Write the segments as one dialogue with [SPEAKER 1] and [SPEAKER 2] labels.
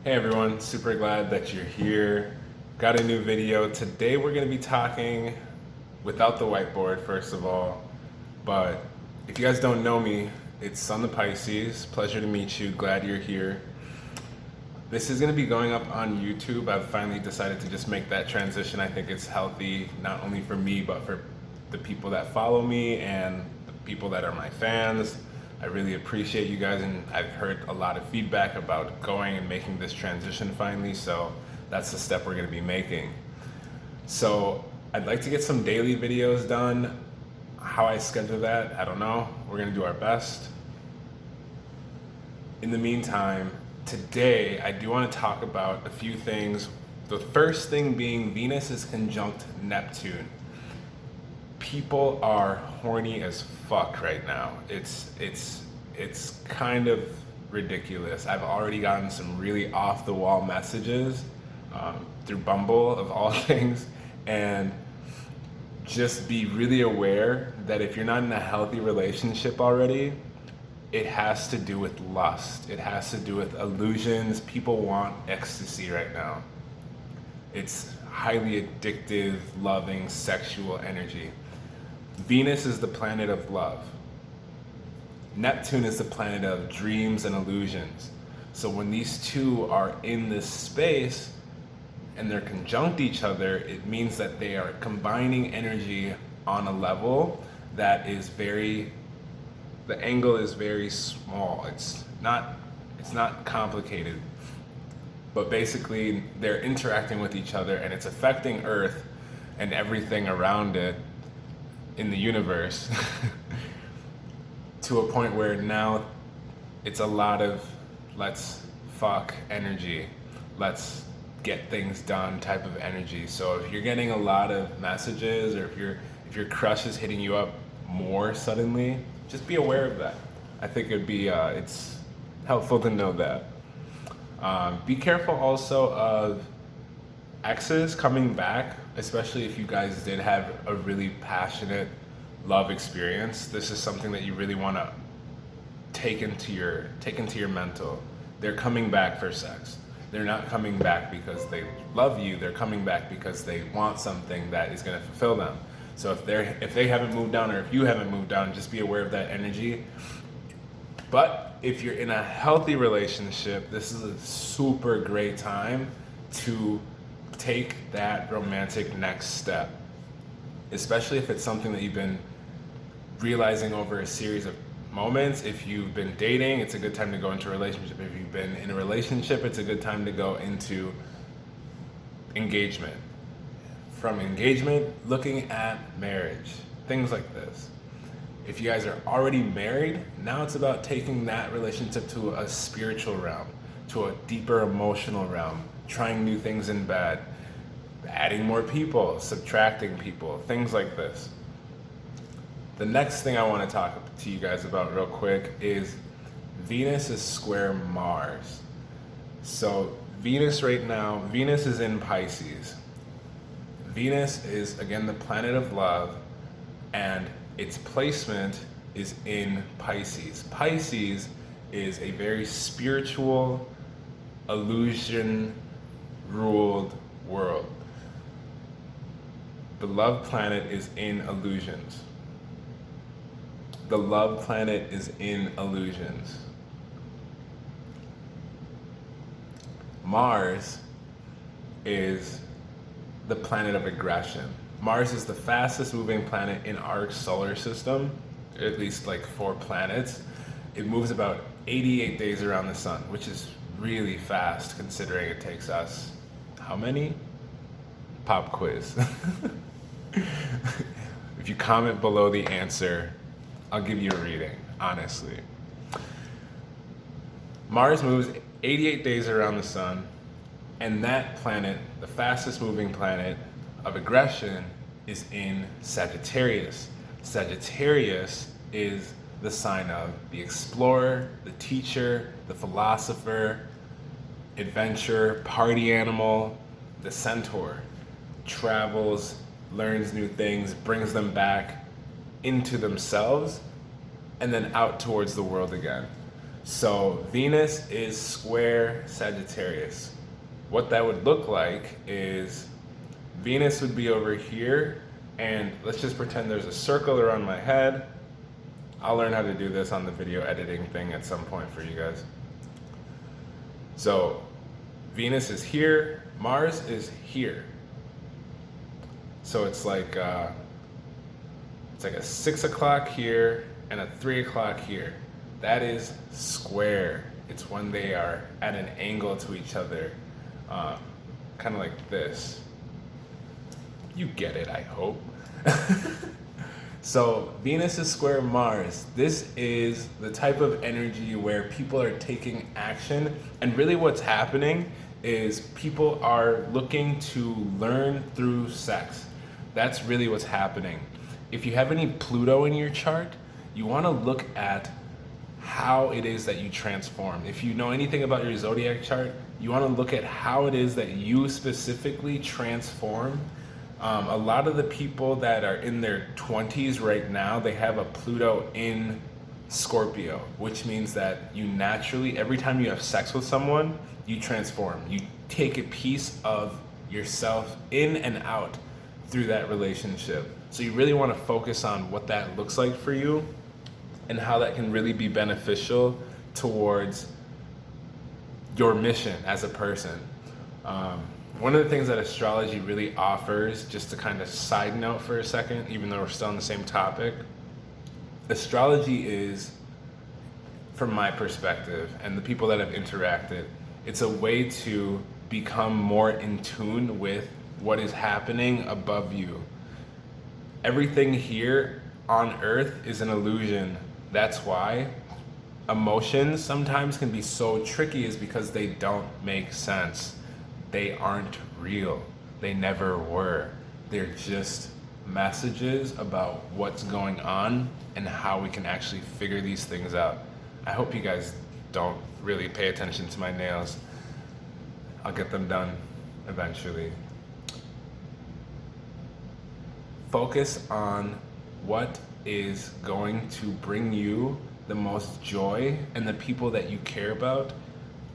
[SPEAKER 1] Hey everyone, super glad that you're here. Got a new video. Today we're going to be talking without the whiteboard, first of all. But if you guys don't know me, it's Sun the Pisces. Pleasure to meet you. Glad you're here. This is going to be going up on YouTube. I've finally decided to just make that transition. I think it's healthy, not only for me, but for the people that follow me and the people that are my fans. I really appreciate you guys, and I've heard a lot of feedback about going and making this transition finally, so that's the step we're going to be making. So I'd like to get some daily videos done. How I schedule that, I don't know. We're going to do our best. In the meantime, today I do want to talk about a few things. The first thing being Venus is conjunct Neptune. People are horny as fuck right now. It's kind of ridiculous. I've already gotten some really off the wall messages through Bumble of all things, and just be really aware that if you're not in a healthy relationship already, it has to do with lust. It has to do with illusions. People want ecstasy right now. It's highly addictive, loving, sexual energy. Venus is the planet of love. Neptune is the planet of dreams and illusions. So when these two are in this space and they're conjunct each other, it means that they are combining energy on a level that is the angle is very small. It's not complicated. But basically they're interacting with each other, and it's affecting Earth and everything around it in the universe to a point where now it's a lot of let's fuck energy, let's get things done type of energy. So if you're getting a lot of messages, or if your crush is hitting you up more suddenly, just be aware of that. I think it'd be it's helpful to know that. Be careful also of exes coming back, especially if you guys did have a really passionate love experience. This is something that you really want to take into your mental. They're coming back for sex. They're not coming back because they love you. They're coming back because they want something that is going to fulfill them. So if they haven't moved on, or if you haven't moved on, just be aware of that energy. But if you're in a healthy relationship, this is a super great time to take that romantic next step, especially if it's something that you've been realizing over a series of moments. If you've been dating, it's a good time to go into a relationship. If you've been in a relationship, it's a good time to go into engagement. From engagement, looking at marriage, things like this. If you guys are already married, now it's about taking that relationship to a spiritual realm, to a deeper emotional realm, trying new things in bed, adding more people, subtracting people, things like this. The next thing I want to talk to you guys about real quick is Venus is square Mars. So Venus right now, Venus is in Pisces. Venus is, again, the planet of love, and its placement is in Pisces. Pisces is a very spiritual, illusion-ruled world. The love planet is in illusions. The love planet is in illusions. Mars is the planet of aggression. Mars is the fastest moving planet in our solar system, at least like 4 planets. It moves about 88 days around the sun, which is really fast considering it takes us how many? Pop quiz. If you comment below the answer, I'll give you a reading, honestly. Mars moves 88 days around the sun, and that planet, the fastest moving planet of aggression, is in Sagittarius. Sagittarius is the sign of the explorer, the teacher, the philosopher, adventure, party animal, the centaur. Travels, learns new things, brings them back into themselves, and then out towards the world again. So Venus is square Sagittarius. What that would look like is Venus would be over here, and let's just pretend there's a circle around my head. I'll learn how to do this on the video editing thing at some point for you guys. So Venus is here, Mars is here. So it's like a 6 o'clock here and a 3 o'clock here. That is square. It's when they are at an angle to each other, kind of like this. You get it, I hope. So Venus is square Mars. This is the type of energy where people are taking action, and really what's happening is people are looking to learn through sex. That's really what's happening. If you have any Pluto in your chart, you want to look at how it is that you transform. If you know anything about your zodiac chart, you want to look at how it is that you specifically transform. A lot of the people that are in their 20s right now, they have a Pluto in Scorpio, which means that you naturally, every time you have sex with someone, you transform. You take a piece of yourself in and out through that relationship. So you really want to focus on what that looks like for you and how that can really be beneficial towards your mission as a person. One of the things that astrology really offers, just to kind of side note for a second, even though we're still on the same topic, astrology is, from my perspective and the people that have interacted, it's a way to become more in tune with what is happening above you. Everything here on Earth is an illusion. That's why emotions sometimes can be so tricky, is because they don't make sense. They aren't real. They never were. They're just messages about what's going on and how we can actually figure these things out. I hope you guys don't really pay attention to my nails. I'll get them done eventually. Focus on what is going to bring you the most joy, and the people that you care about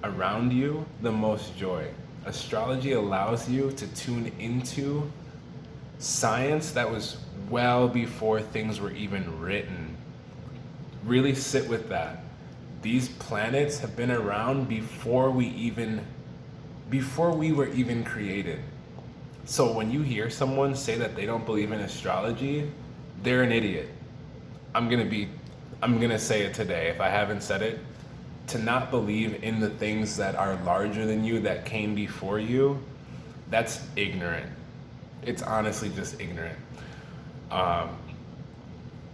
[SPEAKER 1] around you the most joy. Astrology allows you to tune into science that was well before things were even written. Really sit with that. These planets have been around before we were even created. So when you hear someone say that they don't believe in astrology, they're an idiot. I'm gonna say it today if I haven't said it. To not believe in the things that are larger than you, that came before you, that's ignorant. It's honestly just ignorant.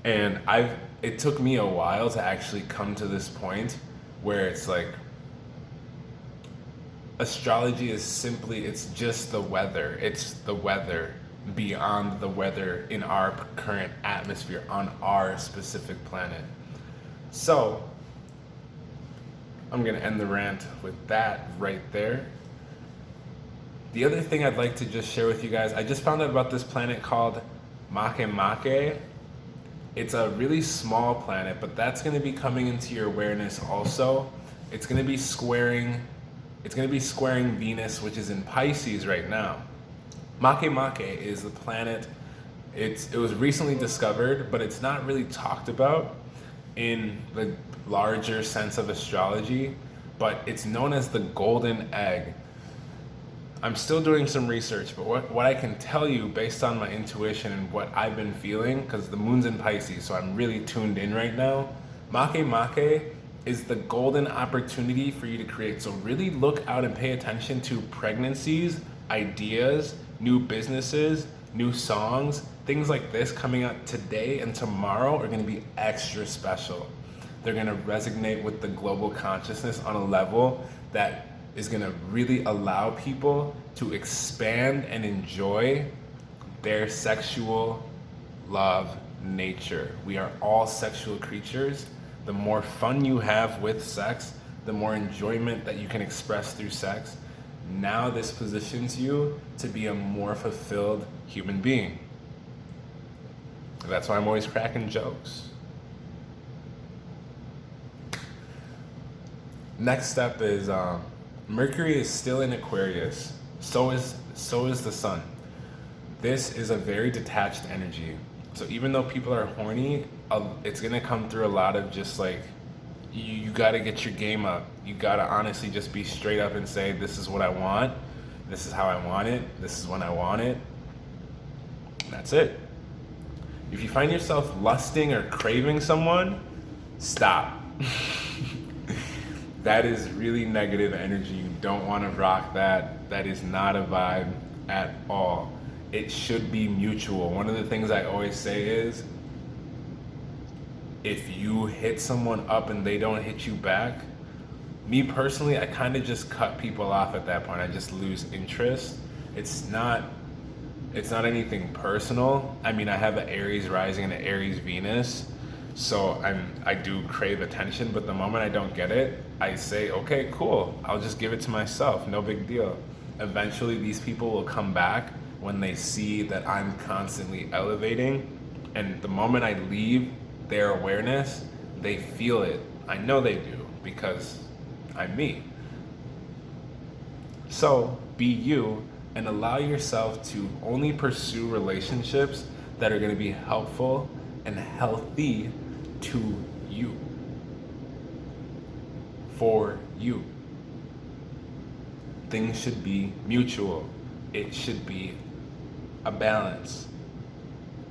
[SPEAKER 1] And it took me a while to actually come to this point where it's like, astrology is simply, it's just the weather. It's the weather beyond the weather in our current atmosphere on our specific planet. So I'm gonna end the rant with that right there. The other thing I'd like to just share with you guys, I just found out about this planet called Makemake. It's a really small planet, but that's gonna be coming into your awareness also. It's gonna be squaring Venus, which is in Pisces right now. Makemake is the planet, it was recently discovered, but it's not really talked about in the larger sense of astrology, but it's known as the golden egg. I'm still doing some research, but what I can tell you based on my intuition and what I've been feeling, because the moon's in Pisces, so I'm really tuned in right now, Makemake is the golden opportunity for you to create. So really look out and pay attention to pregnancies, ideas, new businesses, new songs, things like this coming out today and tomorrow are gonna be extra special. They're gonna resonate with the global consciousness on a level that is gonna really allow people to expand and enjoy their sexual love nature. We are all sexual creatures. The more fun you have with sex, the more enjoyment that you can express through sex. Now this positions you to be a more fulfilled human being. That's why I'm always cracking jokes. Next step is Mercury is still in Aquarius. So is the sun. This is a very detached energy. So even though people are horny, it's gonna come through a lot of just like, you gotta get your game up. You gotta honestly just be straight up and say, this is what I want. This is how I want it. This is when I want it. That's it. If you find yourself lusting or craving someone, stop. That is really negative energy. You don't want to rock that. That is not a vibe at all. It should be mutual. One of the things I always say is, if you hit someone up and they don't hit you back, me personally, I kind of just cut people off at that point. I just lose interest. It's not anything personal. I mean, I have an Aries rising and an Aries Venus, so I do crave attention, but the moment I don't get it, I say, okay, cool, I'll just give it to myself, no big deal. Eventually these people will come back when they see that I'm constantly elevating, and the moment I leave their awareness, they feel it. I know they do, because I'm me. So be you and allow yourself to only pursue relationships that are going to be helpful and healthy to you, for you. Things should be mutual. It should be a balance.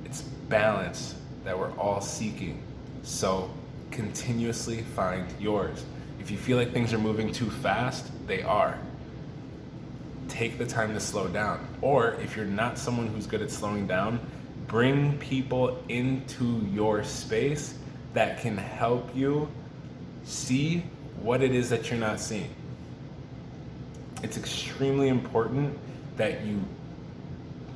[SPEAKER 1] It's balance that we're all seeking. So continuously find yours. If you feel like things are moving too fast, they are. Take the time to slow down. Or if you're not someone who's good at slowing down, bring people into your space that can help you see what it is that you're not seeing. It's extremely important that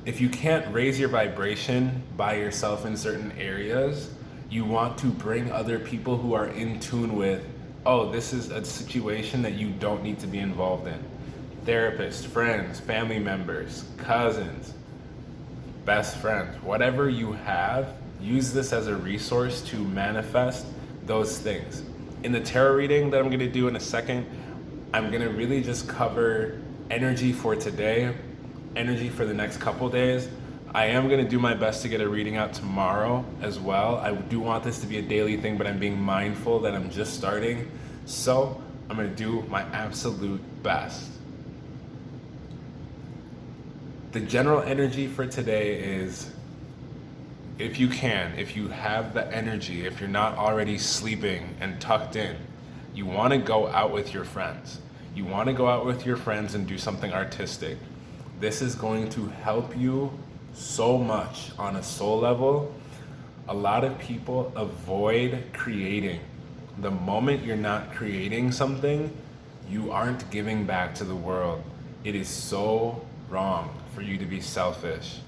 [SPEAKER 1] if you can't raise your vibration by yourself in certain areas, you want to bring other people who are in tune with, oh, this is a situation that you don't need to be involved in. Therapists, friends, family members, cousins, best friends, whatever you have, use this as a resource to manifest those things. In the tarot reading that I'm going to do in a second, I'm going to really just cover energy for today, energy for the next couple days. I am going to do my best to get a reading out tomorrow as well. I do want this to be a daily thing, but I'm being mindful that I'm just starting. So I'm going to do my absolute best. The general energy for today is, if you have the energy, if you're not already sleeping and tucked in, you want to go out with your friends. You want to go out with your friends and do something artistic. This is going to help you so much on a soul level. A lot of people avoid creating. The moment you're not creating something, you aren't giving back to the world. It is so wrong for you to be selfish.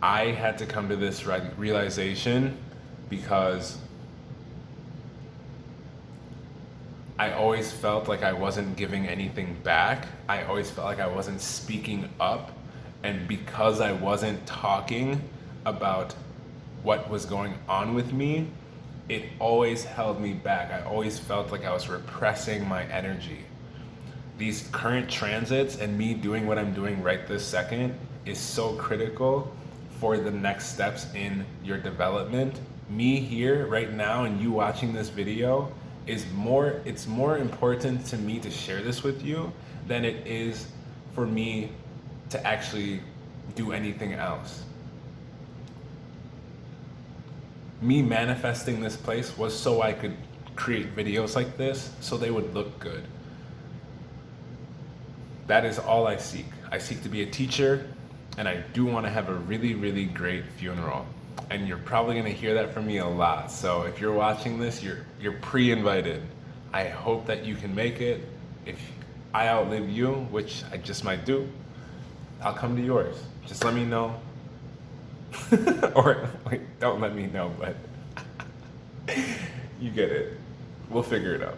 [SPEAKER 1] I had to come to this realization because I always felt like I wasn't giving anything back. I always felt like I wasn't speaking up. And because I wasn't talking about what was going on with me, it always held me back. I always felt like I was repressing my energy. These current transits and me doing what I'm doing right this second is so critical for the next steps in your development. Me here right now and you watching this video it's more important to me to share this with you than it is for me to actually do anything else. Me manifesting this place was so I could create videos like this so they would look good. That is all I seek. I seek to be a teacher, and I do want to have a really, really great funeral. And you're probably going to hear that from me a lot. So if you're watching this, you're pre-invited. I hope that you can make it. If I outlive you, which I just might do, I'll come to yours. Just let me know. Or wait, don't let me know, but you get it. We'll figure it out.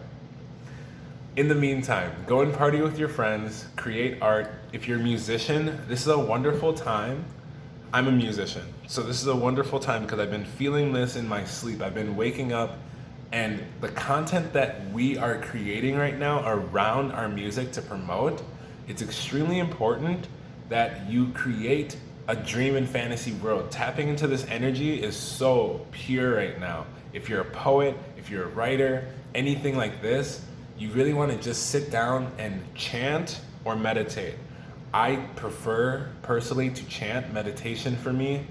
[SPEAKER 1] In the meantime, go and party with your friends, create art. If you're a musician, this is a wonderful time. I'm a musician, so this is a wonderful time because I've been feeling this in my sleep. I've been waking up And the content that we are creating right now around our music to promote, it's extremely important that you create a dream and fantasy world. Tapping into this energy is so pure right now. If you're a poet, if you're a writer, anything like this, you really want to just sit down and chant or meditate. I prefer personally to chant. Meditation for me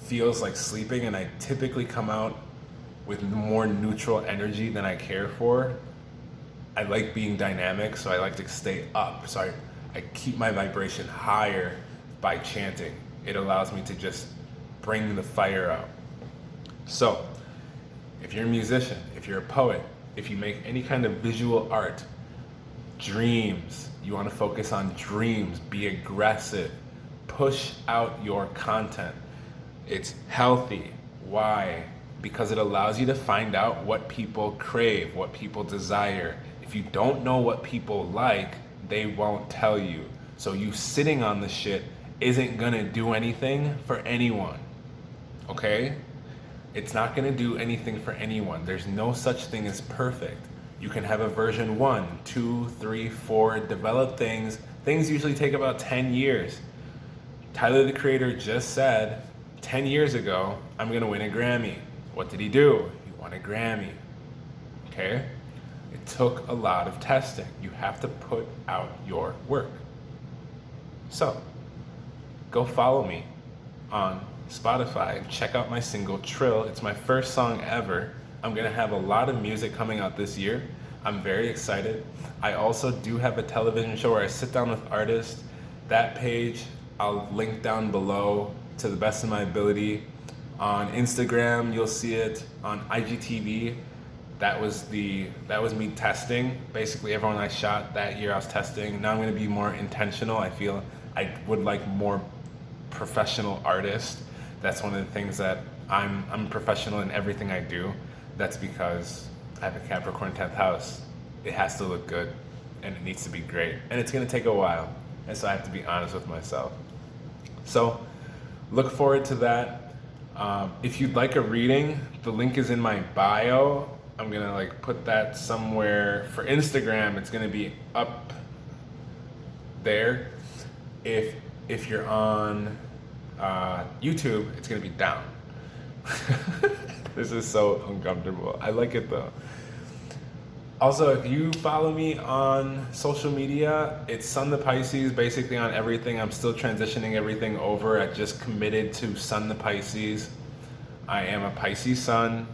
[SPEAKER 1] feels like sleeping, and I typically come out with more neutral energy than I care for. I like being dynamic, so I like to stay up. So I keep my vibration higher by chanting. It allows me to just bring the fire out. So, if you're a musician, if you're a poet, if you make any kind of visual art, dreams, you want to focus on dreams, be aggressive, push out your content. It's healthy. Why? Because it allows you to find out what people crave, what people desire. If you don't know what people like, they won't tell you. So you sitting on the shit isn't gonna do anything for anyone, okay? It's not gonna do anything for anyone. There's no such thing as perfect. You can have a version 1, 2, 3, 4, develop things. Things usually take about 10 years. Tyler, the Creator, just said 10 years ago, I'm gonna win a Grammy. What did he do? He won a Grammy, okay? It took a lot of testing. You have to put out your work. So, go follow me on Spotify and check out my single Trill. It's my first song ever. I'm gonna have a lot of music coming out this year. I'm very excited. I also do have a television show where I sit down with artists. That page, I'll link down below to the best of my ability. On Instagram, you'll see it. On IGTV, that was me testing. Basically, everyone I shot that year, I was testing. Now I'm gonna be more intentional. I feel I would like more professional artists. That's one of the things that I'm professional in everything I do. That's because I have a Capricorn 10th house. It has to look good, and it needs to be great. And it's gonna take a while, and so I have to be honest with myself. So, look forward to that. If you'd like a reading, the link is in my bio. I'm gonna put that somewhere. For Instagram, it's gonna be up there. If you're on YouTube, it's gonna be down. This is so uncomfortable. I like it though. Also, if you follow me on social media, it's Sun the Pisces, basically on everything. I'm still transitioning everything over. I just committed to Sun the Pisces. I am a Pisces Sun,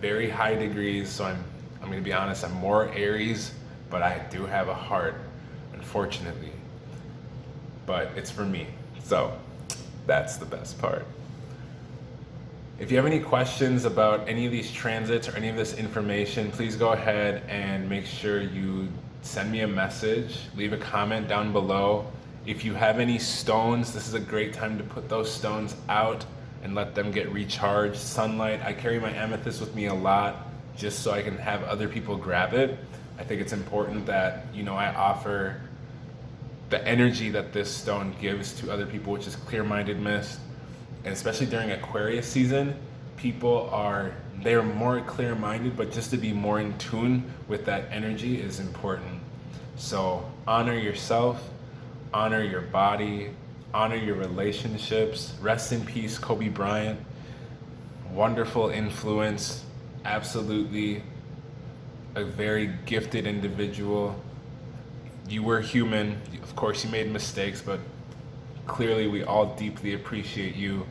[SPEAKER 1] very high degrees, so I'm gonna be honest, I'm more Aries, but I do have a heart, unfortunately. But it's for me, so that's the best part. If you have any questions about any of these transits or any of this information, please go ahead and make sure you send me a message, leave a comment down below. If you have any stones, this is a great time to put those stones out and let them get recharged. Sunlight, I carry my amethyst with me a lot just so I can have other people grab it. I think it's important that, I offer the energy that this stone gives to other people, which is clear-mindedness. And especially during Aquarius season, they're more clear-minded, but just to be more in tune with that energy is important. So honor yourself, honor your body, honor your relationships. Rest in peace, Kobe Bryant. Wonderful influence, absolutely a very gifted individual. You were human. Of course, you made mistakes, but clearly we all deeply appreciate you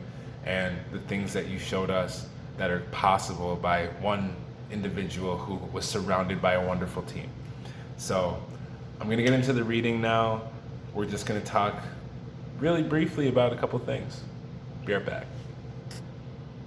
[SPEAKER 1] and the things that you showed us that are possible by one individual who was surrounded by a wonderful team. So I'm going to get into the reading now. We're just going to talk really briefly about a couple things. Be right back.